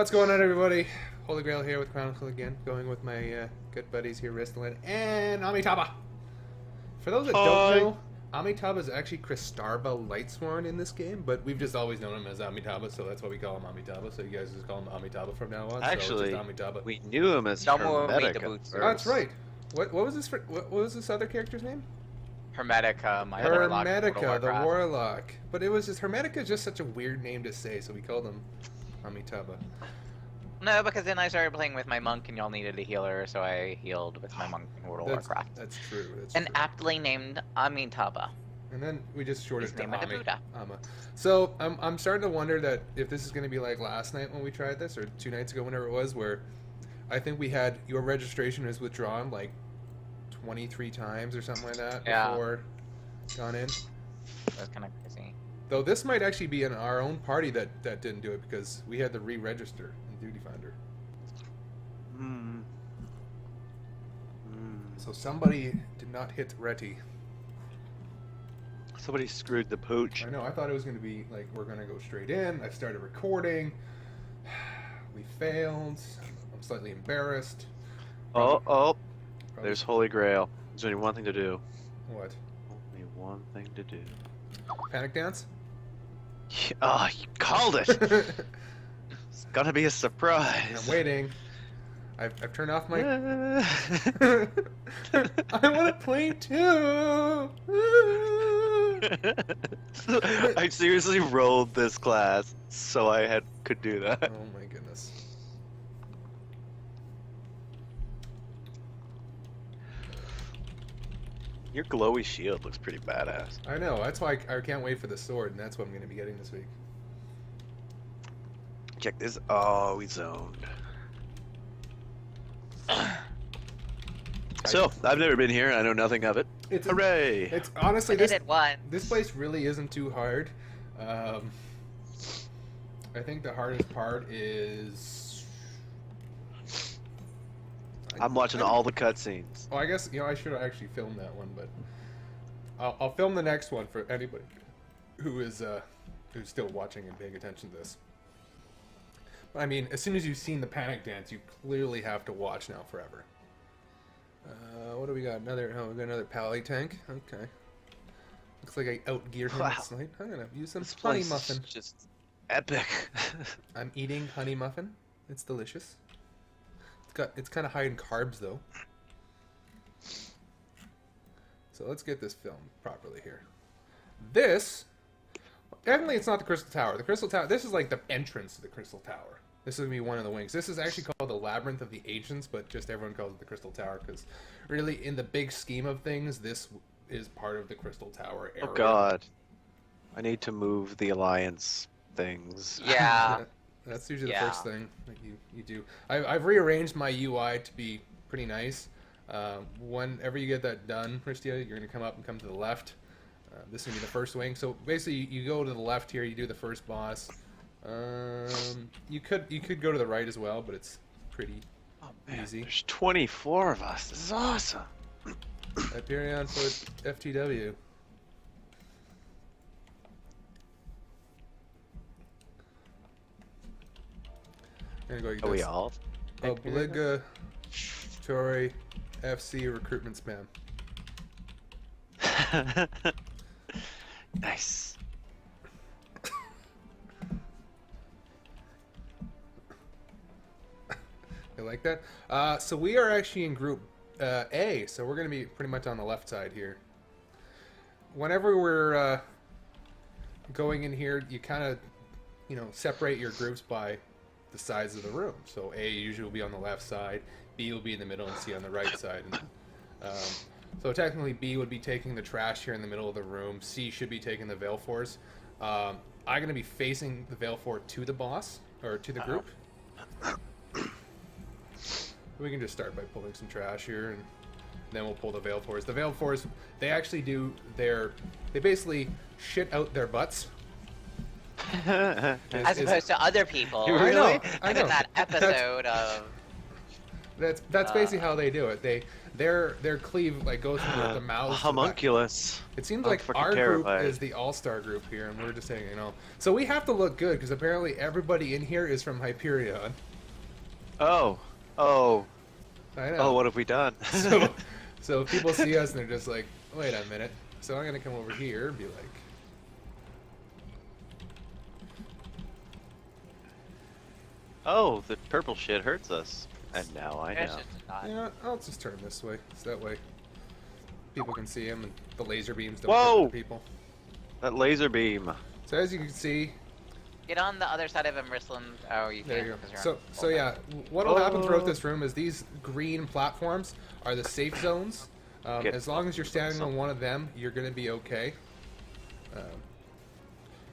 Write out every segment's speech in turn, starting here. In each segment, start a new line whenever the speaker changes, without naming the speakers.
What's going on, everybody? Holy Grail here with Chronicle again, going with my good buddies here, Ristalin and Amitabha. For those that don't know, Amitabha is actually Kristarva Lightsworn in this game, but we've just always known him as Amitabha, so that's why we call him Amitabha. So you guys just call him Amitabha from now on.
Actually,
so just Amitabha.
we knew him as Hermetica.
Oh, that's right. What was this? What was this other character's name?
Hermetica, my
Hermetica, the warlock. But it was just Hermetica is just such a weird name to say, so we called him Amitabha.
No, because then I started playing with my monk and y'all needed a healer, so I healed with my monk in World of Warcraft.
That's true.
Aptly named Amitabha.
And then we just shorted to Ama.
Ama.
So I'm starting to wonder that if this is going to be like last night when we tried this, or 2 nights ago, whenever it was, where I think we had your registration is withdrawn like 23 times or something like that before gone in.
That's kind of crazy.
Though this might actually be in our own party that didn't do it because we had to re-register in Duty Finder. So somebody did not hit Reti.
Somebody screwed the pooch.
I know, I thought it was going to be like, we're going to go straight in. I started recording. We failed. I'm slightly embarrassed.
Probably. There's Holy Grail. There's only one thing to do.
What?
Only one thing to do.
Panic dance?
Oh, you called it! It's gonna be a surprise.
I'm waiting. I've turned off my... I want to play too!
I seriously rolled this class so I could do that.
Oh my goodness.
Your glowy shield looks pretty badass.
I know, that's why I can't wait for the sword, and that's what I'm going to be getting this week.
Check this. Oh, we zoned. So, I've never been here, I know nothing of it. Hooray!
It's honestly,
this
place really isn't too hard. I think the hardest part is...
I'm watching all the cutscenes.
Oh, I guess, I should have actually filmed that one, but I'll film the next one for anybody who's still watching and paying attention to this. But I mean, as soon as you've seen the panic dance, you clearly have to watch now forever. What do we got? We got another pally tank. Okay. Looks like I outgeared him last night. I'm gonna use some honey muffin.
Just epic.
I'm eating honey muffin. It's delicious. It's kind of high in carbs though. So let's get this filmed properly here. This, definitely it's not the Crystal Tower. The Crystal Tower, this is like the entrance to the Crystal Tower. This is going to be one of the wings. This is actually called the Labyrinth of the Ancients, but just everyone calls it the Crystal Tower because really in the big scheme of things, this is part of the Crystal Tower area.
Oh god. I need to move the Alliance things.
Yeah.
That's usually the first thing that you do. I've rearranged my UI to be pretty nice. Whenever you get that done, Christia, you're going to come up and come to the left. This is going to be the first wing. So basically, you go to the left here, you do the first boss. You could go to the right as well, but it's pretty easy.
There's 24 of us. This is awesome.
Hyperion for FTW.
Are we all?
Obligatory FC recruitment spam.
Nice.
I like that. So we are actually in group A, so we're going to be pretty much on the left side here. Whenever we're going in here, you kind of, separate your groups by the sides of the room. So A usually will be on the left side, B will be in the middle, and C on the right side. And, so technically B would be taking the trash here in the middle of the room. C should be taking the Veil Force. I'm going to be facing the Veil Force to the boss, or to the group. We can just start by pulling some trash here, and then we'll pull the Veil Force. The Veil Force, they actually they basically shit out their butts.
As opposed to other people.
I know.
In that episode of...
That's basically how they do it. Their cleave like goes from the mouths. to the back.
Homunculus.
It seems
I'm
like
freaking
our
terrified.
group is the all-star group here, and we're just saying, So we have to look good because apparently everybody in here is from Hyperion.
Oh.
I know.
Oh, what have we done?
So people see us and they're just like, wait a minute. So I'm gonna come over here and be like,
Oh, the purple shit hurts us. And now I
It's
know.
just a dot.
you know what? I'll just turn this way, so that way people can see him and the laser beams don't
Whoa!
hurt the people.
That laser beam.
So as you can see,
Get on the other side of him, Risland. Oh, you
there
can't.
you go.
'cause you're
So
on
so
full
yeah,
map.
what'll happen throughout
Oh.
this room is these green platforms are the safe zones.
Get
As long as you're standing on one of them, you're gonna be okay.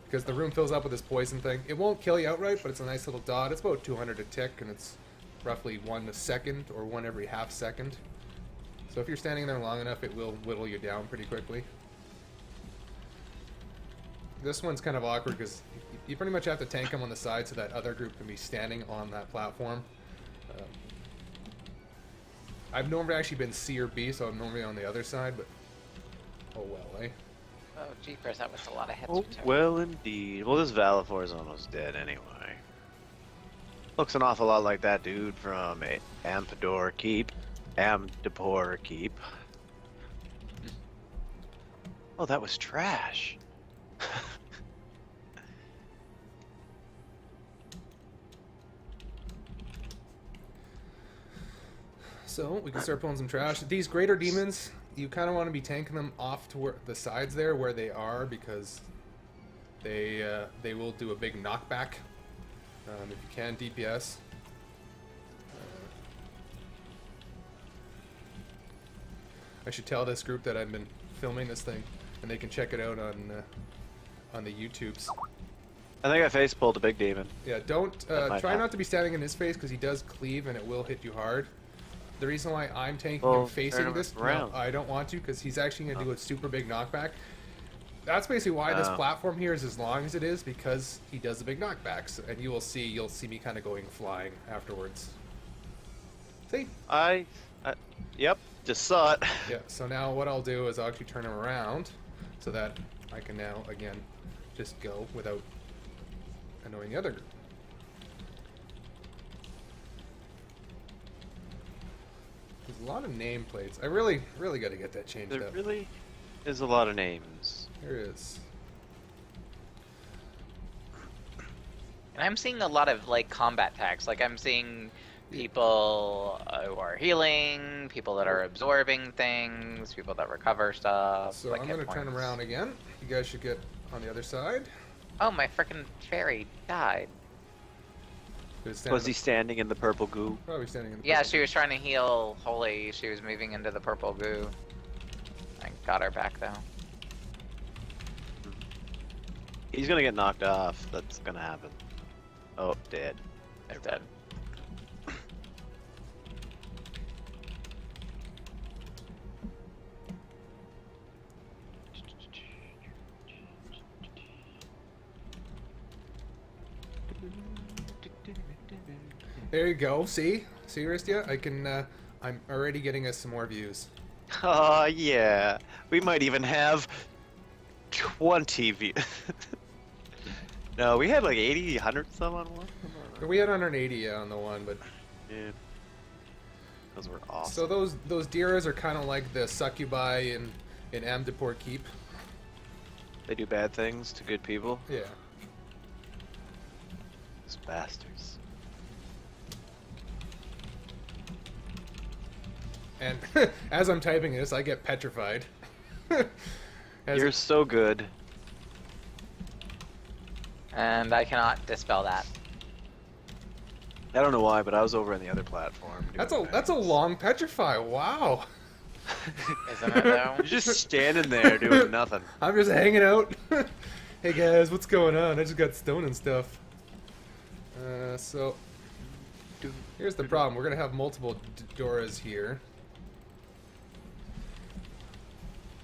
Because the room fills up with this poison thing. It won't kill you outright, but it's a nice little dot. It's about 200 a tick, and it's roughly 1 a second, or 1 every half second. So if you're standing there long enough, it will whittle you down pretty quickly. This one's kind of awkward because you pretty much have to tank them on the side so that other group can be standing on that platform. I've normally actually been C or B, so I'm normally on the other side, but oh well, eh?
Oh, jeepers, that was a lot of hits.
Oh,
we took.
well indeed. Well, this Valafor is almost dead anyway. Looks an awful lot like that dude from Ampador Keep. Amdapor Keep. Oh, that was trash.
So we can start pulling some trash. These greater demons, you kind of want to be tanking them off to where the sides there where they are because they will do a big knockback if you can DPS. I should tell this group that I've been filming this thing, and they can check it out on the YouTubes.
I think I face pulled a big demon.
Yeah, don't
That might
try
happen.
not to be standing in his face because he does cleave and it will hit you hard. The reason why I'm tanking
Well,
him facing
turn him
this, no,
around.
I don't want to because he's actually going to do a super big knockback. That's basically why this
Oh.
platform here is as long as it is because he does the big knockbacks, and you'll see me kind of going flying afterwards. See?
Yep, just saw it.
Yeah. So now what I'll do is I'll actually turn him around so that I can now again just go without annoying the other group. There's a lot of nameplates. I really got to get that changed
There
up.
really is a lot of names.
There is.
And I'm seeing a lot of like combat tags. Like I'm seeing people who are healing, people that are absorbing things, people that recover stuff.
So
like
I'm
hit
going to turn
points.
around again. You guys should get on the other side.
Oh, my frickin' fairy died.
Was he standing in the purple goo?
Probably standing in the
Yeah,
purple.
she was trying to heal Holy. She was moving into the purple goo. I got her back though.
He's gonna get knocked off. That's gonna happen. Oh, dead.
It's dead.
There you go. See, Ristia, I can. I'm already getting us some more views.
Oh yeah. We might even have 20 views. No, we had like 80, 100 some on one.
We had 180 on the one, but
Yeah. Those were awesome.
so those Diras are kind of like the succubi in Amdapor Keep.
They do bad things to good people.
Yeah.
Those bastards.
And as I'm typing this, I get petrified. As
You're so good.
And I cannot dispel that.
I don't know why, but I was over on the other platform.
that's
doing
a
things.
long petrify. Wow.
Isn't it though?
You're just standing there doing nothing.
I'm just hanging out. Hey guys, what's going on? I just got stone and stuff. So here's the problem. We're gonna have multiple Doras here.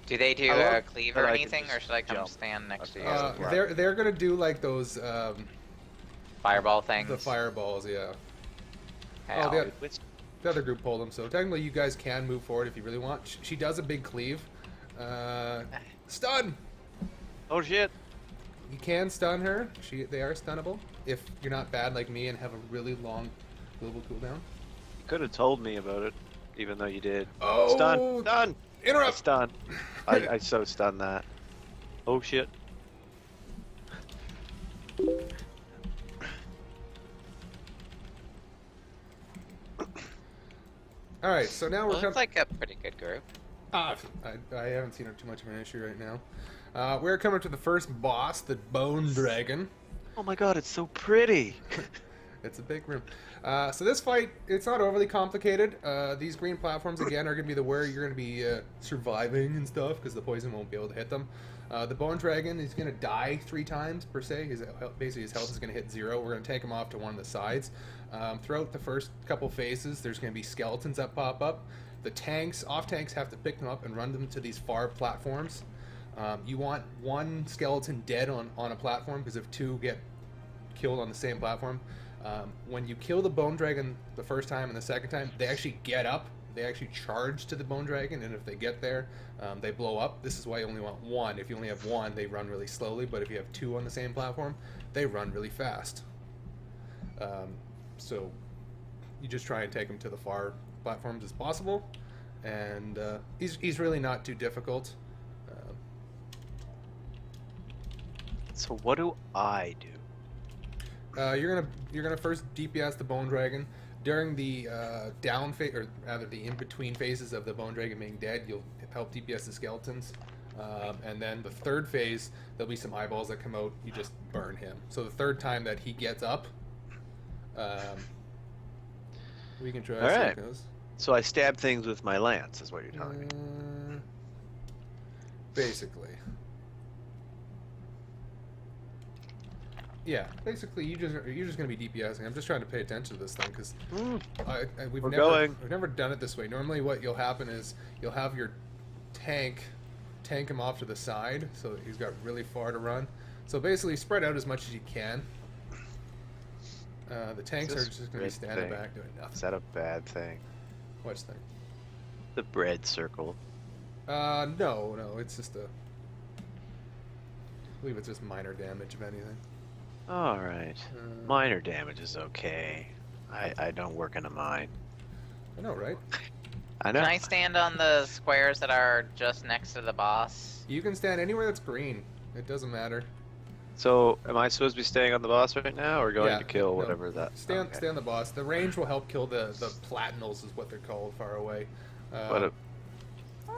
Do they do
I love
a cleave or
that I can
anything, or
just
should I come
jump
stand next to you?
across.
They're gonna do like those
Fireball things.
the fireballs, yeah.
Okay,
Oh,
I'll-
yeah. The other group pulled him, so technically you guys can move forward if you really want. She does a big cleave. Stun!
Oh shit!
You can stun her. They are stunnable if you're not bad like me and have a really long global cooldown.
You could have told me about it, even though you did.
Oh!
Stun! Stun!
Interrupt!
Stun. I so stunned that. Oh shit.
Alright, so now we're
Well, it's like a pretty good group.
I haven't seen too much of an issue right now. We're coming to the first boss, the Bone Dragon.
Oh my god, it's so pretty!
It's a big room. So this fight, it's not overly complicated. These green platforms, again, are going to be where you're going to be surviving and stuff, because the poison won't be able to hit them. The Bone Dragon is going to die 3 times, per se. Basically, his health is going to hit 0. We're going to take him off to one of the sides. Throughout the first couple phases, there's going to be skeletons that pop up. The tanks, off-tanks, have to pick them up and run them to these far platforms. You want 1 skeleton dead on a platform, because if 2 get killed on the same platform, when you kill the Bone Dragon the first time and the second time, they actually get up. They actually charge to the Bone Dragon, and if they get there, they blow up. This is why you only want 1. If you only have 1, they run really slowly, but if you have 2 on the same platform, they run really fast. So you just try and take them to the far platforms as possible, and he's really not too difficult.
So what do I do?
You're gonna first DPS the Bone Dragon. During the down phase, or rather the in-between phases of the Bone Dragon being dead, you'll help DPS the skeletons. And then the third phase, there'll be some eyeballs that come out. You just burn him. So the third time that he gets up, we can try.
All
see how
right.
it goes.
So I stab things with my lance, is what you're telling me.
Basically. Yeah, basically you're just gonna be DPSing. I'm just trying to pay attention to this thing because we've never done it this way. Normally, what you'll happen is you'll have your tank him off to the side, so that he's got really far to run. So basically, spread out as much as you can. The tanks are just gonna be standing back doing nothing.
Is that a bad thing?
Which thing?
The bread circle.
No, it's just I believe it's just minor damage, if anything.
Alright. Minor damage is okay. I don't work in a mine.
I know, right?
I know.
Can I stand on the squares that are just next to the boss?
You can stand anywhere that's green. It doesn't matter.
So, am I supposed to be staying on the boss right now, or going
Yeah,
to kill
no.
whatever that...
Stay on the boss. The range will help kill the platinals, is what they're called, far away.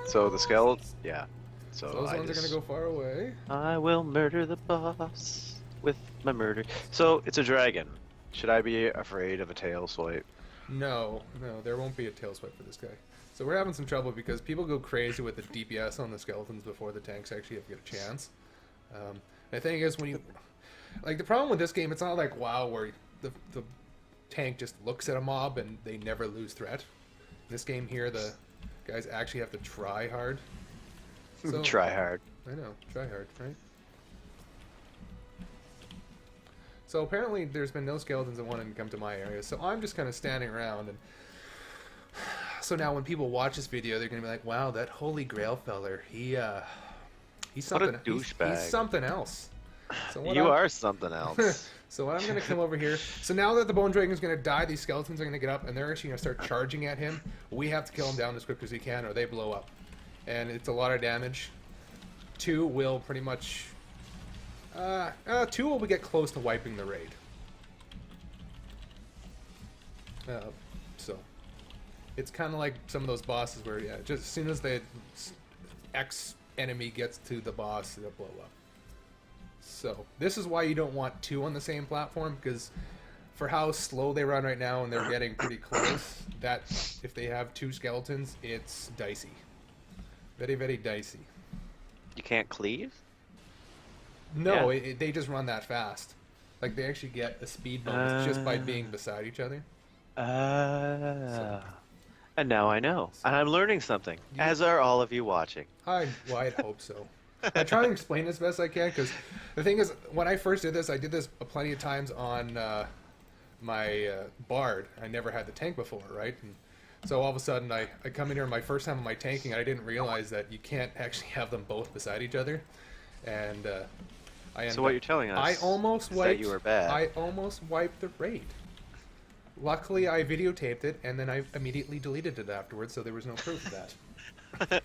So the skeleton... Yeah. So
those ones are going to go far away.
I will murder the boss with my murder. So, it's a dragon. Should I be afraid of a tail swipe?
No, there won't be a tail swipe for this guy. So we're having some trouble because people go crazy with the DPS on the skeletons before the tanks actually have to get a chance. The thing is, when you... Like, the problem with this game, it's not like WoW where the tank just looks at a mob and they never lose threat. In this game here, the guys actually have to try hard. So,
Try hard.
I know, try hard, right? So apparently there's been no skeletons that wanted to come to my area, so I'm just kind of standing around. And so now when people watch this video, they're going to be like, wow, that Holy Grail feller, he's something.
What a douchebag.
He's something else. So
You are something else.
So what I'm going to come over here. So now that the Bone Dragon is going to die, these skeletons are going to get up, and they're actually going to start charging at him. We have to kill him down as quick as we can, or they blow up. And it's a lot of damage. 2 will pretty much... 2 will get close to wiping the raid. So it's kind of like some of those bosses where, yeah, just as soon as the X enemy gets to the boss, they'll blow up. So this is why you don't want 2 on the same platform, because for how slow they run right now and they're getting pretty close, that if they have 2 skeletons, it's dicey. Very, very dicey.
You can't cleave?
No,
Yeah.
they just run that fast. Like, they actually get a speed bonus just by being beside each other.
And now I know. And I'm learning something, as are all of you watching.
I'd hope so. I try and explain as best I can, because the thing is, when I first did this, I did this plenty of times on my Bard. I never had the tank before, right? And So all of a sudden, I come in here my first time on my tanking, and I didn't realize that you can't actually have them both beside each other. And I ended
So what
up-
you're telling us
I almost
is
wiped.
that you were bad.
I almost wiped the raid. Luckily, I videotaped it, and then I immediately deleted it afterwards, so there was no proof of that.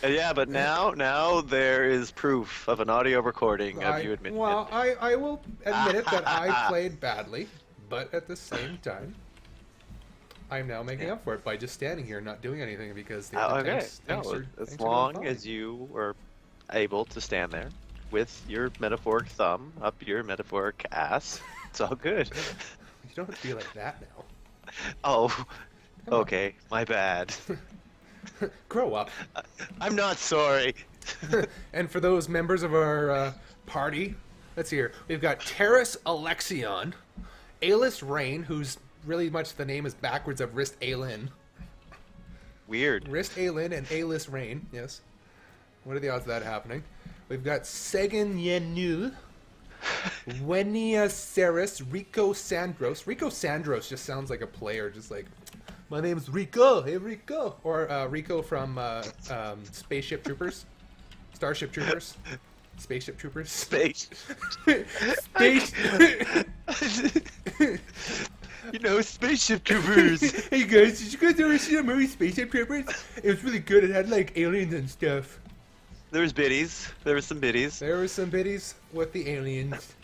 Yeah, but now there is proof of an audio recording of you admitting
Well,
it.
I will admit it that I played badly, but at the same time, I'm now making up for it by just standing here and not doing anything because the other
Okay,
tanks
no,
are,
as
tanks are doing
long
fine.
as you were able to stand there with your metaphoric thumb up your metaphoric ass, it's all good.
You don't have to be like that now.
Oh,
Come on.
okay, my bad.
Grow up.
I'm not sorry.
And for those members of our party, let's see here. We've got Terrace Alexion, Alis Rain, who's really much the name is backwards of Rist Aelin.
Weird.
Rist Aelin and Alis Rain, yes. What are the odds of that happening? We've got Segan Yenu, Wenia Ceres, Rico Sandros. Rico Sandros just sounds like a player, just like, my name's Rico, hey Rico. Or Rico from Spaceship Troopers. Starship Troopers. Spaceship Troopers.
Space.
Space.
You know, spaceship troopers.
Hey guys, did you guys ever see the movie Spaceship Troopers? It was really good. It had like aliens and stuff.
There was biddies. There was some biddies.
There were some biddies with the aliens.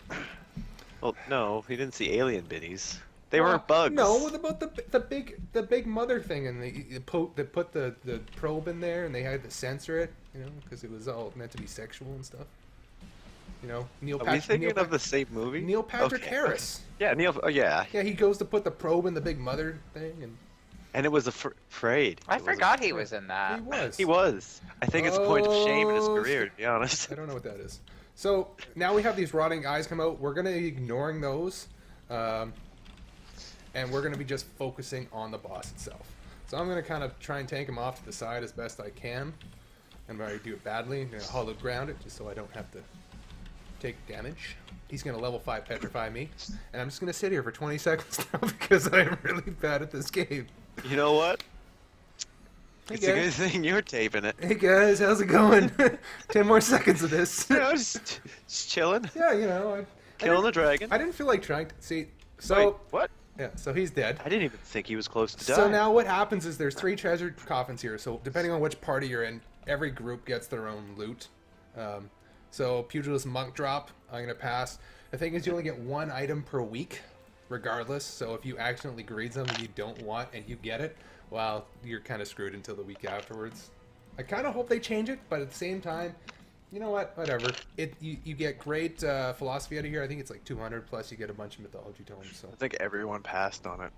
Well, no, he didn't see alien biddies. They
Well,
weren't bugs.
No, what about the big mother thing, and they put the probe in there, and they had to censor it, you know, because it was all meant to be sexual and stuff. You know,
Are we thinking of the same movie?
Neil Patrick
Okay.
Harris.
Yeah, Neil. Oh, yeah.
Yeah, he goes to put the probe in the big mother thing, and
And it was afraid.
I forgot he was in
he
that.
was.
He was. I think it's a point of shame in his career, to be honest.
I don't know what that is. So now we have these rotting eyes come out. We're gonna be ignoring those, and we're gonna be just focusing on the boss itself. So I'm gonna kind of try and tank him off to the side as best I can, and when I do it badly, I'm gonna hollow ground it just so I don't have to take damage. He's gonna level 5 petrify me, and I'm just gonna sit here for 20 seconds now because I'm really bad at this game.
You know what?
Hey
It's a good
guys.
thing you're taping it.
Hey guys, how's it going? 10 more seconds of this.
You know, just chilling,
Yeah, you know,
killing the dragon.
I didn't feel like trying to see. So
Wait, what?
yeah, so he's dead.
I didn't even think he was close to die.
So now what happens is there's 3 treasure coffins here. So depending on which party you're in, every group gets their own loot. So Pugilist Monk Drop, I'm gonna pass. The thing is, you only get 1 item per week, regardless. So if you accidentally greed something you don't want and you get it, well, you're kind of screwed until the week afterwards. I kind of hope they change it, but at the same time, you know what? Whatever. You get great philosophy out of here. I think it's like 200 plus. You get a bunch of mythology tomes. So
I think everyone passed on it.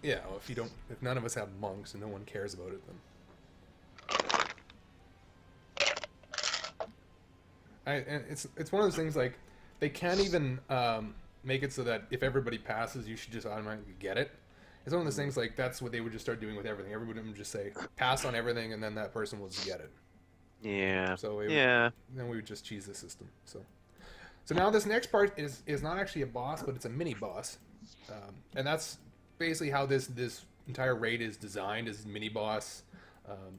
yeah, well, if none of us have monks and no one cares about it, then. And it's one of those things like they can't even make it so that if everybody passes, you should just automatically get it. It's one of those things like that's what they would just start doing with everything. Everybody would just say pass on everything, and then that person will just get it.
Yeah.
So
Yeah.
then we would just cheese the system. So now this next part is not actually a boss, but it's a mini boss, and that's basically how this entire raid is designed: is mini boss,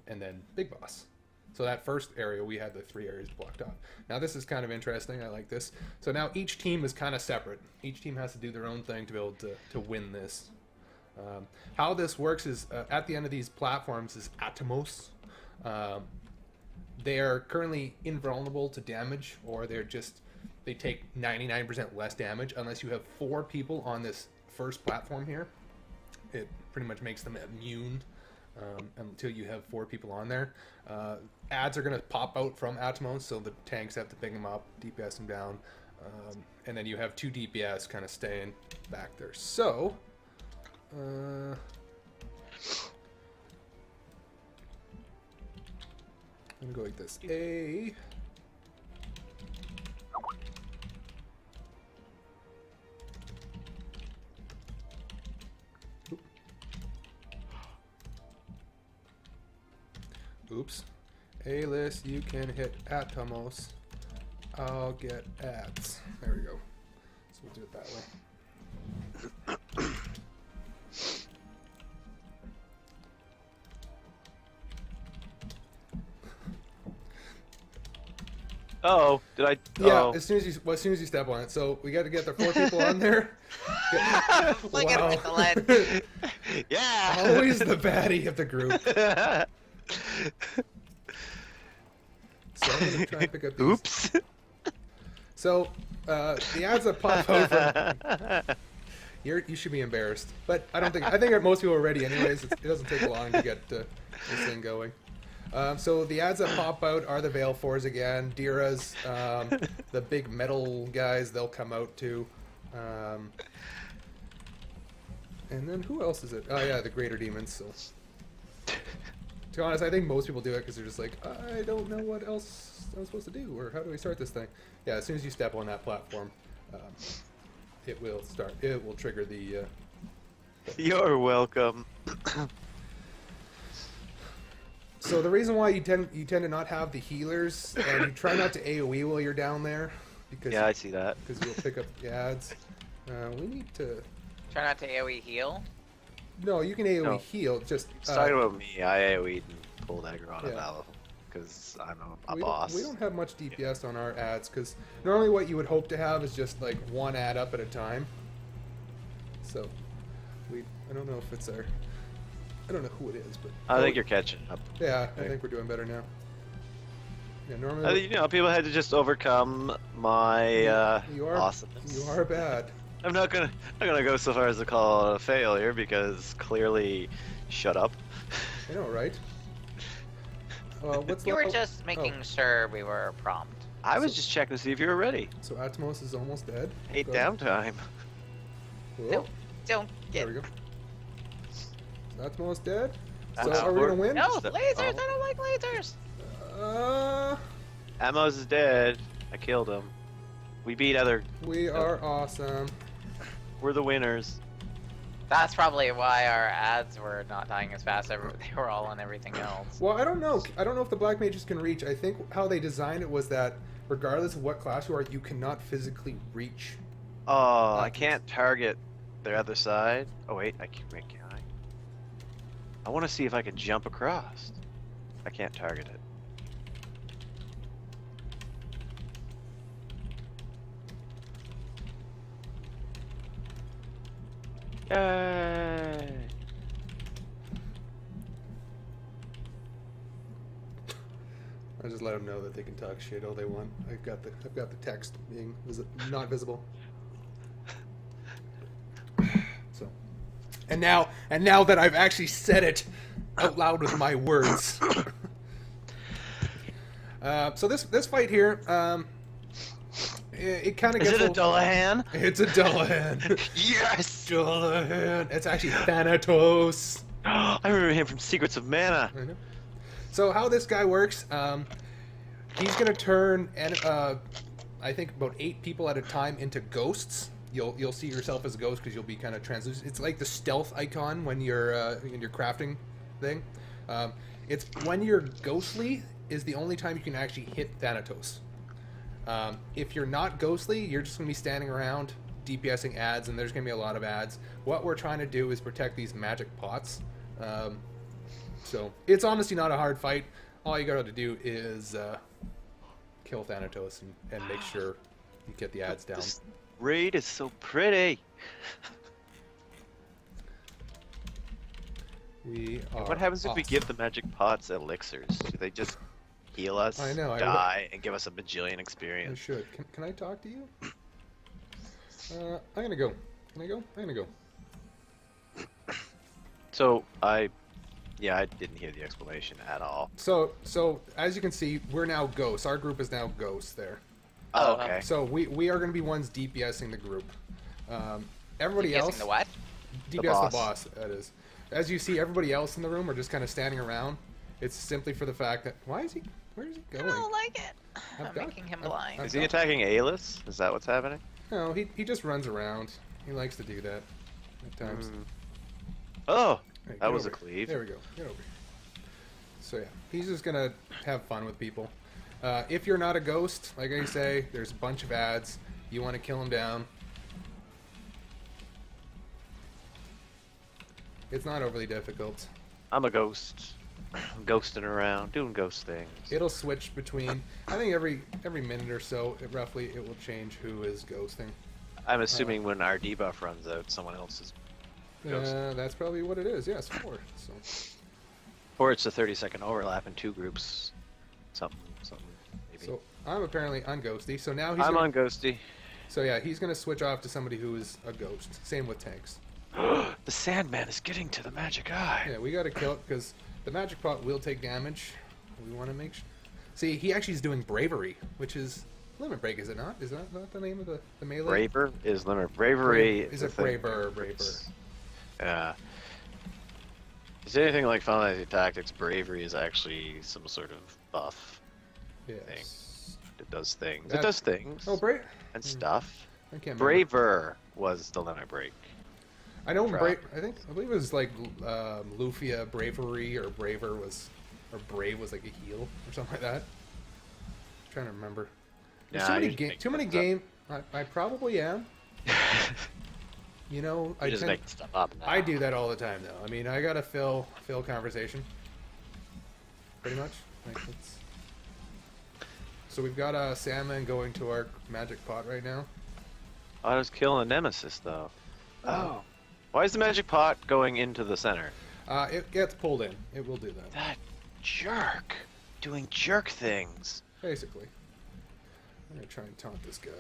and then big boss. So that first area, we had the 3 areas blocked off. Now this is kind of interesting. I like this. So now each team is kind of separate. Each team has to do their own thing to be able to win this. How this works is at the end of these platforms is Atomos. They are currently invulnerable to damage, or they take 99% less damage unless you have 4 people on this first platform here. It pretty much makes them immune until you have 4 people on there. Ads are going to pop out from Atomos, so the tanks have to pick them up, DPS them down, and then you have 2 DPS kind of staying back there. So, I'm going to go like this. A. Oops. A-list, you can hit Atomos. I'll get ads. There we go. So we'll do it that way.
Oh, did I?
Yeah,
Oh.
as soon as you step on it. So we got to get the 4 people on there.
Flick it with the lead.
Yeah.
Always the baddie of the group. So I'm gonna try and pick up these.
Oops.
So the ads that pop out from you should be embarrassed, but I think most people are ready anyways. It doesn't take long to get this thing going. So the ads that pop out are the Veil 4s again, Dira's, the big metal guys, they'll come out too. And then who else is it? Oh yeah, the Greater Demons. So, to be honest, I think most people do it because they're just like, I don't know what else I'm supposed to do, or how do we start this thing? Yeah, as soon as you step on that platform, it will start. It will trigger the...
You're welcome.
So the reason why you tend to not have the healers, and you try not to AoE while you're down there, because
Yeah, I see that.
because you'll pick up the ads. We need to.
Try not to AoE heal.
No, you can AoE
No.
heal. Just
Talking about me, I AoE'd and pulled aggro on a
Yeah.
Valve because I'm a
we
boss.
we don't have much DPS on our ads because normally what you would hope to have is just like one ad up at a time. So I don't know if it's our. I don't know who it is, but
I think you're catching up.
Yeah, I think we're doing better now. Yeah,
I
normally
think, people had to just overcome my
you are
awesomeness.
you are bad.
I'm not gonna go so far as to call it a failure because clearly, shut up.
I know, right? What's
You were
left?
just making sure we were prompt.
I was just checking to see if you were ready.
So Atmos is almost dead.
Hate
Go.
downtime.
Whoa,
Don't
there
get.
we go. So Atmos dead. So
That's
are we gonna win?
No,
Step-
lasers!
oh.
I don't like lasers!
Amos is dead. I killed him. We beat other.
We are awesome.
We're the winners.
That's probably why our ads were not dying as fast. They were all on everything else.
Well, I don't know. I don't know if the Black Mages can reach. I think how they designed it was that regardless of what class you are, you cannot physically reach.
Oh, I can't target their other side. Oh wait, I can. Wait, can I? I want to see if I can jump across. I can't target it. Yay!
I just let them know that they can talk shit all they want. I've got the text being not visible. So, and now that I've actually said it out loud with my words. So this fight here, it kind of
Is
gets.
it a Dullahan?
It's a Dullahan.
Yes!
Dullahan. It's actually Thanatos.
I remember him from Secrets of Mana.
I know. So how this guy works, he's gonna turn I think about 8 people at a time into ghosts. You'll see yourself as a ghost because you'll be kind of translucent. It's like the stealth icon when you're in your crafting thing. It's when you're ghostly is the only time you can actually hit Thanatos. If you're not ghostly, you're just gonna be standing around DPSing ads, and there's gonna be a lot of ads. What we're trying to do is protect these magic pots. So it's honestly not a hard fight. All you got to do is kill Thanatos and make sure you get the ads down.
This raid is so pretty.
We are
What happens if we
awesome.
give the magic pots elixirs? Do they just heal us,
I know,
die, and give us a bajillion
I
experience?
should. Can I talk to you? I'm gonna go. Can I go? I'm gonna go.
So I didn't hear the explanation at all.
So as you can see, we're now ghosts. Our group is now ghosts there.
Oh,
Oh,
okay.
So we are gonna be ones DPSing the group. Everybody
Guessing
else.
the what?
DPS the boss, that is. As you see, everybody else in the room are just kind of standing around. It's simply for the fact that where is he
I
going?
don't like it.
I've
I'm
got-
making him
I've-
blind.
I've
Is he
got-
attacking Aelus? Is that what's happening?
No, he just runs around. He likes to do that at times.
Oh,
Hey,
that
get
was a
over here.
cleave.
There we go. Get over here. So yeah, he's just gonna have fun with people. If you're not a ghost, like I say, there's a bunch of ads. You want to kill them down. It's not overly difficult.
I'm a ghost. ghosting around, doing ghost things.
It'll switch between. I think every minute or so, roughly, it will change who is ghosting.
I'm assuming when our debuff runs out, someone else is ghosting.
That's probably what it is. Yes, 4. So.
Or it's a 30-second overlap in 2 groups. Something, maybe.
So I'm apparently on Ghosty. So now
I'm on Ghosty.
So yeah, he's gonna switch off to somebody who is a ghost. Same with tanks.
The Sandman is getting to the magic eye.
Yeah, we gotta kill it because the magic pot will take damage. We want to make sure. See, he actually is doing bravery, which is limit break, is it not? Is that not the name of the melee?
Braver is limit. Bravery
Is it braver or braver?
Yeah. Is it anything like Final Fantasy Tactics? Bravery is actually some sort of buff.
Yes.
It does things.
That-
It does things.
Oh, brave.
And stuff.
I can't remember.
Braver was the limit break.
I know.
Crap.
I believe it was like Lufia bravery or braver was, or brave was like a heal or something like that. I'm trying to remember. There's
Nah,
too
I
many
usually make
too many
stuff up.
game. I probably am. You know,
You just make stuff up now.
I do that all the time, though. I mean, I gotta fill conversation. Pretty much. Like, it's... So we've got Salmon going to our magic pot right now.
I was killing a nemesis though.
Oh.
Why is the magic pot going into the center?
It gets pulled in. It will do that.
That jerk. Doing jerk things.
Basically. I'm gonna try and taunt this guy.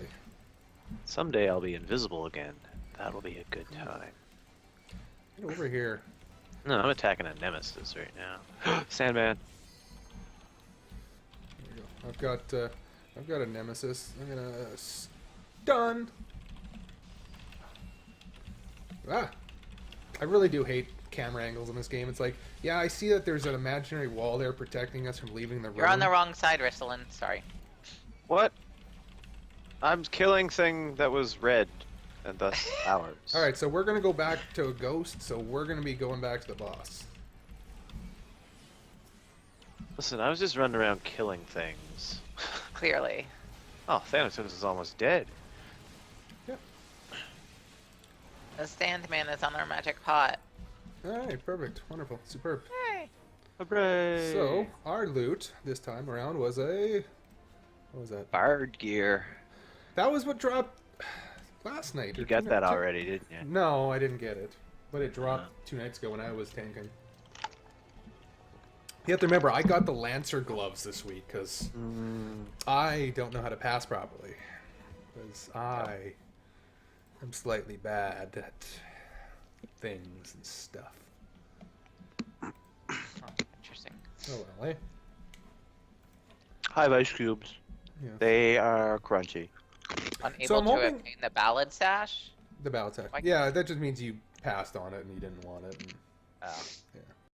Someday I'll be invisible again. That'll be a good time.
Get over here.
No, I'm attacking a nemesis right now. Sandman.
There you go. I've got a nemesis. I'm gonna stun. Ah, I really do hate camera angles in this game. It's like, yeah, I see that there's an imaginary wall there protecting us from leaving the room.
You're on the wrong side, Ristalin. Sorry.
What? I'm killing thing that was red, and thus ours.
All right, so we're gonna go back to a ghost. So we're gonna be going back to the boss.
Listen, I was just running around killing things.
Clearly.
Oh, Thanatos is almost dead.
Yep.
The Sandman is on our magic pot.
All right, perfect, wonderful, superb.
Hey.
Hooray!
So our loot this time around was a. What was that?
Bard gear.
That was what dropped last night.
You
or
got
two
that
nights-
already, didn't you?
No, I didn't get it. But it dropped 2 nights ago when I was tanking. You have to remember, I got the Lancer gloves this week because I don't know how to pass properly. Because I am slightly bad at things and stuff.
Oh, interesting.
Oh well, eh?
Hive ice cubes.
Yeah.
They are crunchy.
Unable
So I'm
to
hoping-
obtain the ballad sash?
The battle tech.
Why-
Yeah, that just means you passed on it and you didn't want it. And,
Oh.
yeah.